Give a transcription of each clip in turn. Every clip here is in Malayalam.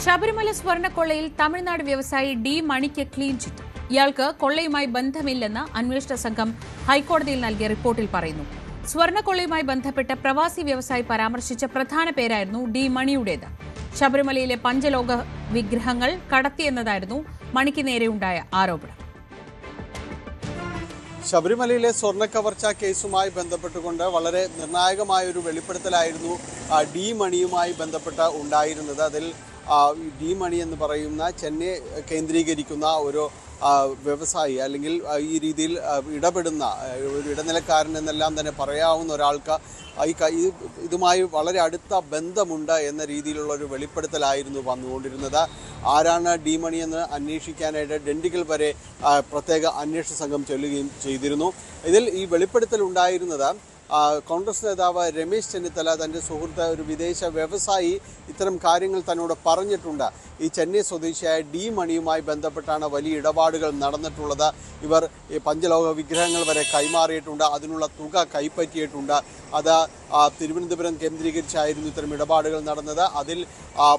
ശബരിമല സ്വർണ്ണക്കൊള്ളയിൽ തമിഴ്നാട് വ്യവസായി ഡി മണിക്ക് ക്ലീൻ ചിറ്റ്. ഇയാൾക്ക് കൊള്ളയുമായി ബന്ധമില്ലെന്ന് അന്വേഷണ സംഘം ഹൈക്കോടതിയിൽ നൽകിയ റിപ്പോർട്ടിൽ പറയുന്നു. സ്വർണ്ണക്കൊള്ളയുമായി ബന്ധപ്പെട്ട് പ്രവാസി വ്യവസായി പരാമർശിച്ച പ്രധാന പേരായിരുന്നു ഡി മണിയുടേത്. ശബരിമലയിലെ പഞ്ചലോക വിഗ്രഹങ്ങൾ കടത്തിയെന്നതായിരുന്നു മണിക്ക് നേരെയുണ്ടായ ആരോപണം. ശബരിമലയിലെ സ്വർണ്ണ കവർച്ചാ കേസുമായി ബന്ധപ്പെട്ടുകൊണ്ട് വളരെ നിർണായകമായ ഒരു വെളിപ്പെടുത്തലായിരുന്നു ഡി മണിയുമായി ബന്ധപ്പെട്ട് ഉണ്ടായിരുന്നത്. അതിൽ ഡി മണി എന്ന് പറയുന്ന ചെന്നൈ കേന്ദ്രീകരിക്കുന്ന ഒരു വ്യവസായി അല്ലെങ്കിൽ ഈ രീതിയിൽ ഇടപെടുന്ന ഒരു ഇടനിലക്കാരൻ എന്നെല്ലാം തന്നെ പറയാവുന്ന ഒരാൾക്ക് ഇതുമായി വളരെ അടുത്ത ബന്ധമുണ്ട് എന്ന രീതിയിലുള്ള ഒരു വെളിപ്പെടുത്തലായിരുന്നു വന്നുകൊണ്ടിരുന്നത്. ആരാണ് ഡി മണി എന്ന് അന്വേഷിക്കാനായിട്ട് ഡെണ്ടിഗൽ വരെ പ്രത്യേക അന്വേഷണ സംഘം ചെല്ലുകയും ചെയ്തിരുന്നു. ഇതിൽ ഈ വെളിപ്പെടുത്തൽ ഉണ്ടായിരുന്നത് കോൺഗ്രസ് നേതാവ് രമേശ് ചെന്നിത്തല തൻ്റെ സുഹൃത്ത് ഒരു വിദേശ വ്യവസായി ഇത്തരം കാര്യങ്ങൾ തന്നോട് പറഞ്ഞിട്ടുണ്ട്. ഈ ചെന്നൈ സ്വദേശിയായ ഡി മണിയുമായി ബന്ധപ്പെട്ടാണ് വലിയ ഇടപാടുകൾ നടന്നിട്ടുള്ളത്. ഇവർ ഈ പഞ്ചലോഹ വിഗ്രഹങ്ങൾ വരെ കൈമാറിയിട്ടുണ്ട്, അതിനുള്ള തുക കൈപ്പറ്റിയിട്ടുണ്ട്. അത് തിരുവനന്തപുരം കേന്ദ്രീകരിച്ചായിരുന്നു ഇത്തരം ഇടപാടുകൾ നടന്നത്. അതിൽ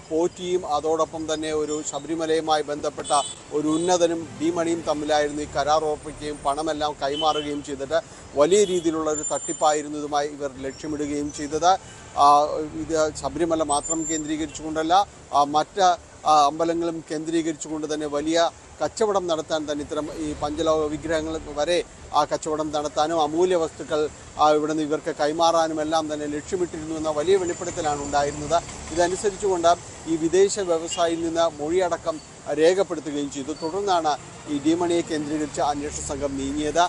പോറ്റിയും അതോടൊപ്പം തന്നെ ഒരു ശബരിമലയുമായി ബന്ധപ്പെട്ട ഒരു ഉന്നതനും ഡി മണിയും തമ്മിലായിരുന്നു ഈ കരാർ ഉറപ്പിക്കുകയും പണമെല്ലാം കൈമാറുകയും ചെയ്തിട്ട് വലിയ രീതിയിലുള്ള ഒരു തട്ടിപ്പായിരുന്നു ഇതുമായി ഇവർ ലക്ഷ്യമിടുകയും ചെയ്തത്. ഇത് ശബരിമല മാത്രം കേന്ദ്രീകരിച്ചുകൊണ്ടല്ല, മറ്റ് അമ്പലങ്ങളും കേന്ദ്രീകരിച്ചുകൊണ്ട് തന്നെ വലിയ കച്ചവടം നടത്താൻ തന്നെ ഇത്തരം ഈ പഞ്ചലോഹ വിഗ്രഹങ്ങൾ വരെ ആ കച്ചവടം നടത്താനും അമൂല്യ വസ്തുക്കൾ ഇവിടെ നിന്ന് ഇവർക്ക് കൈമാറാനും എല്ലാം തന്നെ ലക്ഷ്യമിട്ടിരുന്നു എന്ന വലിയ വെളിപ്പെടുത്തലാണ് ഉണ്ടായിരുന്നത്. ഇതനുസരിച്ചുകൊണ്ട് ഈ വിദേശ വ്യവസായിയിൽ നിന്ന് മൊഴിയടക്കം രേഖപ്പെടുത്തുകയും ചെയ്തു. തുടർന്നാണ് ഈ ഡി മണിയെ കേന്ദ്രീകരിച്ച് അന്വേഷണ സംഘം നീങ്ങിയത്.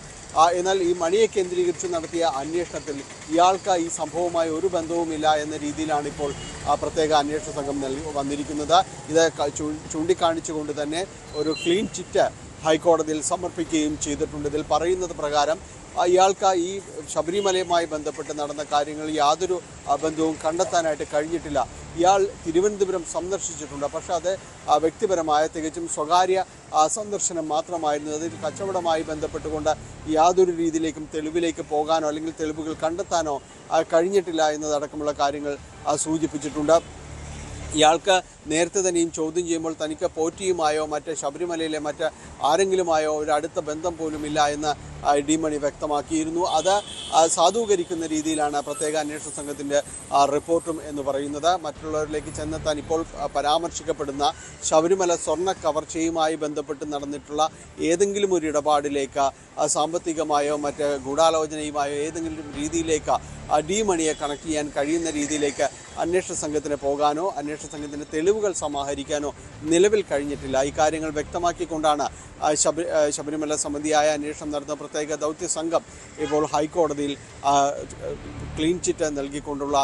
എന്നാൽ ഈ മണിയെ കേന്ദ്രീകരിച്ച് നടത്തിയ അന്വേഷണത്തിൽ ഇയാൾക്ക് ഈ സംഭവവുമായി ഒരു ബന്ധവുമില്ല എന്ന രീതിയിലാണ് ഇപ്പോൾ പ്രത്യേക അന്വേഷണ സംഘം വന്നിരിക്കുന്നത്. ഇത് ചൂണ്ടിക്കാണിച്ചുകൊണ്ട് തന്നെ ഒരു ക്ലീൻ ചിറ്റ് ഹൈക്കോടതിയിൽ സമർപ്പിക്കുകയും ചെയ്തിട്ടുണ്ട്. ഇതിൽ പറയുന്നത് പ്രകാരം ഇയാൾക്ക് ഈ ശബരിമലയുമായി ബന്ധപ്പെട്ട് നടന്ന കാര്യങ്ങൾ യാതൊരു ബന്ധവും കണ്ടെത്താനായിട്ട് കഴിഞ്ഞിട്ടില്ല. ഇയാൾ തിരുവനന്തപുരം സന്ദർശിച്ചിട്ടുണ്ട്, പക്ഷേ അത് വ്യക്തിപരമായ തികച്ചും സ്വകാര്യ സന്ദർശനം മാത്രമായിരുന്നു. അതിൽ കച്ചവടമായി ബന്ധപ്പെട്ടുകൊണ്ട് യാതൊരു രീതിയിലേക്കും തെളിവിലേക്ക് പോകാനോ അല്ലെങ്കിൽ തെളിവുകൾ കണ്ടെത്താനോ കഴിഞ്ഞിട്ടില്ല എന്നതടക്കമുള്ള കാര്യങ്ങൾ സൂചിപ്പിച്ചിട്ടുണ്ട്. ഇയാൾക്ക് നേരത്തെ തന്നെയും ചോദ്യം ചെയ്യുമ്പോൾ തനിക്ക് പോറ്റിയുമായോ മറ്റ് ശബരിമലയിലെ മറ്റ് ആരെങ്കിലുമായോ ഒരു അടുത്ത ബന്ധം പോലുമില്ല എന്ന് ഡി മണി വ്യക്തമാക്കിയിരുന്നു. അത് സാധൂകരിക്കുന്ന രീതിയിലാണ് പ്രത്യേക അന്വേഷണ സംഘത്തിൻ്റെ റിപ്പോർട്ടും എന്ന് പറയുന്നത്. മറ്റുള്ളവരിലേക്ക് ചെന്നെത്താൻ ഇപ്പോൾ പരാമർശിക്കപ്പെടുന്ന ശബരിമല സ്വർണ്ണ കവർച്ചയുമായി ബന്ധപ്പെട്ട് നടന്നിട്ടുള്ള ഏതെങ്കിലും ഒരു ഇടപാടിലേക്ക് സാമ്പത്തികമായോ മറ്റ് ഗൂഢാലോചനയുമായോ ഏതെങ്കിലും രീതിയിലേക്ക് ഡി മണിയെ കണക്ട് ചെയ്യാൻ കഴിയുന്ന രീതിയിലേക്ക് അന്വേഷണ സംഘത്തിന് പോകാനോ അന്വേഷണ സംഘത്തിൻ്റെ തെളിവുകൾ സമാഹരിക്കാനോ നിലവിൽ കഴിഞ്ഞിട്ടില്ല. ഈ കാര്യങ്ങൾ വ്യക്തമാക്കിക്കൊണ്ടാണ് ശബരിമല സമിതിയായ അന്വേഷണം നടത്തുന്ന പ്രത്യേക ദൗത്യ സംഘം ഇപ്പോൾ ഹൈക്കോടതിയിൽ ക്ലീൻ ചിറ്റ് നൽകിക്കൊണ്ടുള്ള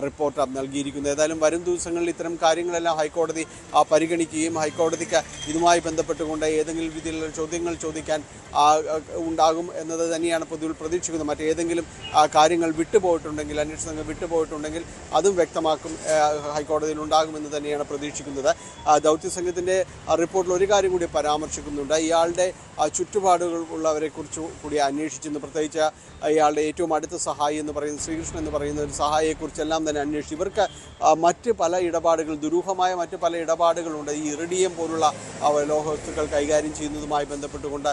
റിപ്പോർട്ട് നൽകിയിരിക്കുന്നത്. ഏതായാലും വരും ദിവസങ്ങളിൽ ഇത്തരം കാര്യങ്ങളെല്ലാം ഹൈക്കോടതി പരിഗണിക്കുകയും ഹൈക്കോടതിക്ക് ഇതുമായി ബന്ധപ്പെട്ടുകൊണ്ട് ഏതെങ്കിലും രീതിയിലുള്ള ചോദ്യങ്ങൾ ചോദിക്കാൻ ഉണ്ടാകും എന്നത് തന്നെയാണ് പൊതുവിൽ പ്രതീക്ഷിക്കുന്നത്. മറ്റേതെങ്കിലും കാര്യങ്ങൾ വിട്ടുപോയിട്ടുണ്ടെങ്കിൽ അന്വേഷണ സംഘം വിട്ടുപോയിട്ടുണ്ടെങ്കിൽ അതും വ്യക്തമാക്കും ഹൈക്കോടതിയിൽ ഉണ്ടാകുമെന്ന് തന്നെയാണ് പ്രതീക്ഷിക്കുന്നത്. ദൗത്യ സംഘത്തിൻ്റെ റിപ്പോർട്ടിൽ ഒരു കാര്യം കൂടി പരാമർശിക്കുന്നുണ്ട്. ഇയാളുടെ ചുറ്റുപാടുകൾ ഉള്ളവരെക്കുറിച്ച് കൂടി അന്വേഷിച്ചെന്ന്, പ്രത്യേകിച്ച് ഇയാളുടെ ഏറ്റവും അടുത്ത സഹായി എന്ന് പറയുന്ന ശ്രീകൃഷ്ണൻ എന്ന് പറയുന്ന ഒരു സഹായിയെക്കുറിച്ചെല്ലാം തന്നെ അന്വേഷിച്ചു. ഇവർക്ക് മറ്റ് പല ഇടപാടുകൾ, ദുരൂഹമായ മറ്റ് പല ഇടപാടുകളുണ്ട്. ഈ ഇറിഡിയം പോലുള്ള ലോഹവസ്തുക്കൾ കൈകാര്യം ചെയ്യുന്നതുമായി ബന്ധപ്പെട്ടുകൊണ്ട്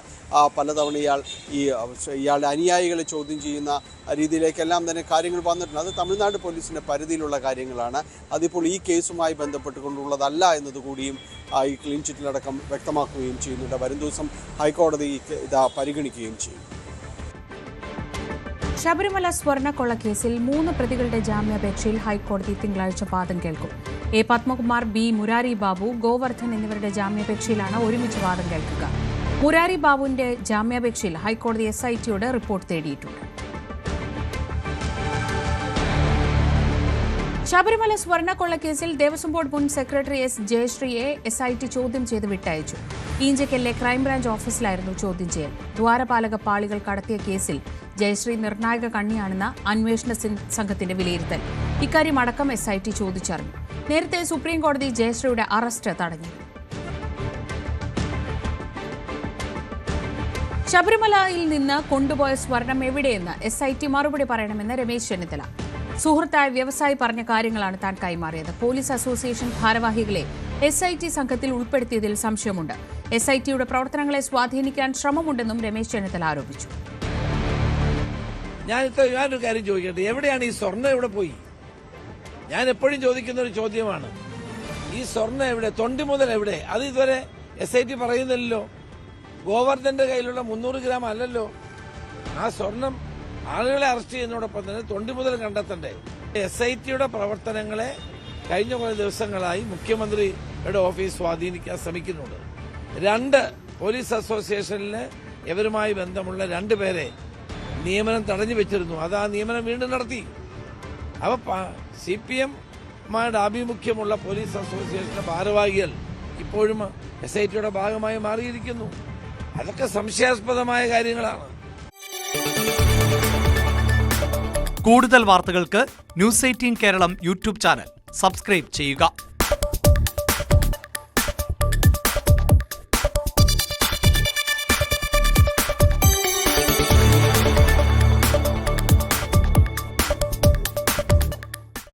പലതവണ ഇയാളുടെ അനുയായികളെ ചോദ്യം ചെയ്യുന്ന രീതിയിലേക്കെല്ലാം തന്നെ കാര്യങ്ങൾ വന്നിട്ടുണ്ട്. അത് തമിഴ്നാട് പോലീസിൻ്റെ പരിധിയിലുള്ള കാര്യങ്ങളാണ്. അതിപ്പോൾ ഈ കേസുമായി ബന്ധപ്പെട്ടുകൊണ്ടുള്ളതല്ല എന്നതുകൂടിയും ഈ ക്ലീൻ ചിറ്റിലടക്കം വ്യക്തമാക്കുകയും ചെയ്യുന്നുണ്ട്. വരും ദിവസം ഹൈക്കോടതി ഇത് പരിഗണിക്കുകയും ചെയ്യും. ശബരിമല സ്വർണ്ണക്കൊള്ള കേസിൽ 3 പ്രതികളുടെ ജാമ്യാപേക്ഷയിൽ ഹൈക്കോടതി തിങ്കളാഴ്ച വാദം കേൾക്കും. എ പത്മകുമാർ, ബി മുരാരി ബാബു, ഗോവർദ്ധൻ എന്നിവരുടെ ജാമ്യാപേക്ഷയിലാണ് ഒരുമിച്ച് വാദം കേൾക്കുക. മുരാരി ബാബുവിന്റെ ജാമ്യാപേക്ഷയിൽ ഹൈക്കോടതി SITയോട് റിപ്പോർട്ട് തേടിയിട്ടുണ്ട്. ശബരിമല സ്വർണ്ണക്കൊള്ള കേസിൽ ദേവസ്വം ബോർഡ് മുൻ സെക്രട്ടറി S ജയശ്രീയെ SIT ചോദ്യം ചെയ്ത് വിട്ടയച്ചു. ഈഞ്ചക്കലിലെ ക്രൈംബ്രാഞ്ച് ഓഫീസിലായിരുന്നു ചോദ്യം ചെയ്യൽ. ദ്വാരപാലക പാളികൾ കടത്തിയ കേസിൽ ജയശ്രീ നിർണായക കണ്ണിയാണെന്ന അന്വേഷണ സംഘത്തിന്റെ വിലയിരുത്തൽ. ഇക്കാര്യം അടക്കം SIT ചോദിച്ചറിഞ്ഞു. നേരത്തെ സുപ്രീം കോടതി ജയശ്രീയുടെ അറസ്റ്റ് തടഞ്ഞു. ശബരിമലയിൽ നിന്ന് കൊണ്ടുപോയ സ്വർണം എവിടെയെന്ന് SIT മറുപടി പറയണമെന്ന് രമേശ് ചെന്നിത്തല. സുഹൃത്തായ വ്യവസായി പറഞ്ഞ കാര്യങ്ങളാണ് താൻ കൈമാറിയത്. പോലീസ് അസോസിയേഷൻ ഭാരവാഹികളെ SIT സംഘത്തിൽ ഉൾപ്പെടുത്തിയതിൽ സംശയമുണ്ട്. SITയുടെ പ്രവർത്തനങ്ങളെ സ്വാധീനിക്കാൻ ശ്രമമുണ്ടെന്നും രമേശ് ചെന്നിത്തല ആരോപിച്ചു. ഞാനൊരു കാര്യം ചോദിക്കട്ടെ, എവിടെയാണ് ഈ സ്വർണ്ണം? എവിടെ പോയി? ഞാൻ എപ്പോഴും ചോദിക്കുന്ന ഒരു ചോദ്യമാണ്, ഈ സ്വർണ്ണം എവിടെ? തൊണ്ടി മുതൽ എവിടെ? അത് ഇതുവരെ SIT പറയുന്നില്ലല്ലോ. ഗോവർദ്ധന്റെ കയ്യിലുള്ള 300 ഗ്രാം അല്ലല്ലോ. ആ സ്വർണം ആളുകളെ അറസ്റ്റ് ചെയ്യുന്നതോടൊപ്പം തന്നെ തൊണ്ടി മുതൽ കണ്ടെത്തണ്ടേ? SITയുടെ പ്രവർത്തനങ്ങളെ കഴിഞ്ഞ കുറേ ദിവസങ്ങളായി മുഖ്യമന്ത്രിയുടെ ഓഫീസ് സ്വാധീനിക്കാൻ ശ്രമിക്കുന്നുണ്ട്. 2 പോലീസ് അസോസിയേഷനിലെ ഇവരുമായി ബന്ധമുള്ള 2 പേരെ നിയമനം തടഞ്ഞു വെച്ചിരുന്നു. അത് ആ നിയമനം വീണ്ടും നടത്തി. അപ്പൊ CPM-മാരുടെ ആഭിമുഖ്യമുള്ള പോലീസ് അസോസിയേഷന്റെ ഭാരവാഹികൾ ഇപ്പോഴും SITയുടെ ഭാഗമായി മാറിയിരിക്കുന്നു. അതൊക്കെ സംശയാസ്പദമായ കാര്യങ്ങളാണ്. കൂടുതൽ വാർത്തകൾക്ക് news 18 Keralam YouTube channel subscribe ചെയ്യുക.